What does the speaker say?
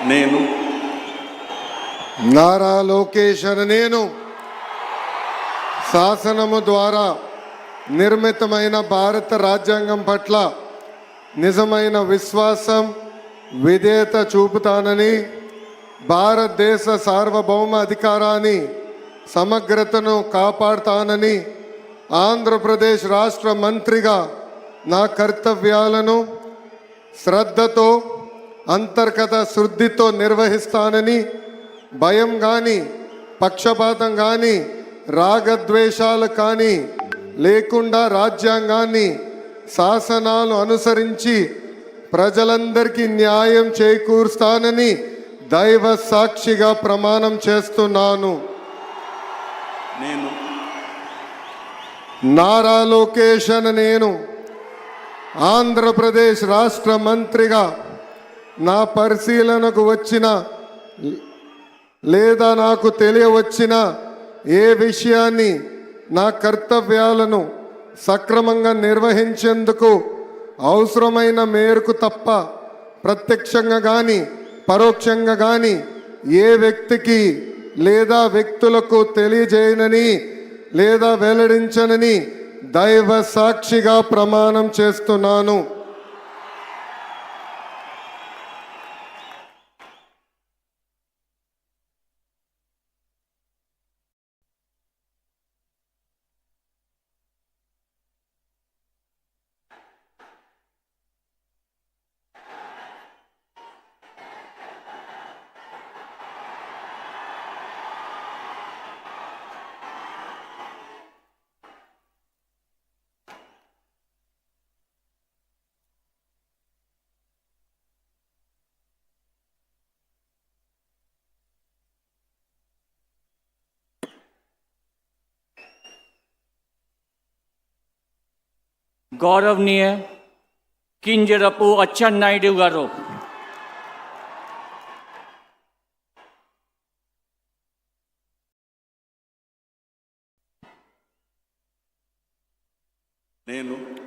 నేను నారా లోకేష్ అనే నేను శాసనము ద్వారా నిర్మితమైన భారత రాజ్యాంగం పట్ల నిజమైన విశ్వాసం విధేయత చూపుతానని, భారతదేశ సార్వభౌమ అధికారాన్ని సమగ్రతను కాపాడుతానని, ఆంధ్రప్రదేశ్ రాష్ట్ర మంత్రిగా నా కర్తవ్యాలను శ్రద్ధతో అంతర్గత శుద్ధితో నిర్వహిస్తానని, భయం కానీ పక్షపాతం కానీ రాగద్వేషాలు కానీ లేకుండా రాజ్యాంగాన్ని శాసనాలు అనుసరించి ప్రజలందరికీ న్యాయం చేకూరుస్తానని దైవ సాక్షిగా ప్రమాణం చేస్తున్నాను. నేను నారా లోకేష్ అనే నేను ఆంధ్రప్రదేశ్ రాష్ట్ర మంత్రిగా నా పరిశీలనకు వచ్చిన లేదా నాకు తెలియవచ్చిన ఏ విషయాన్ని నా కర్తవ్యాలను సక్రమంగా నిర్వహించేందుకు అవసరమైన మేరకు తప్ప ప్రత్యక్షంగా కానీ పరోక్షంగా కానీ ఏ వ్యక్తికి లేదా వ్యక్తులకు తెలియజేయనని లేదా వెల్లడించనని దైవ సాక్షిగా ప్రమాణం చేస్తున్నాను. गौरवनीय किंजरपु अच्चन्नायुडु गारू నేను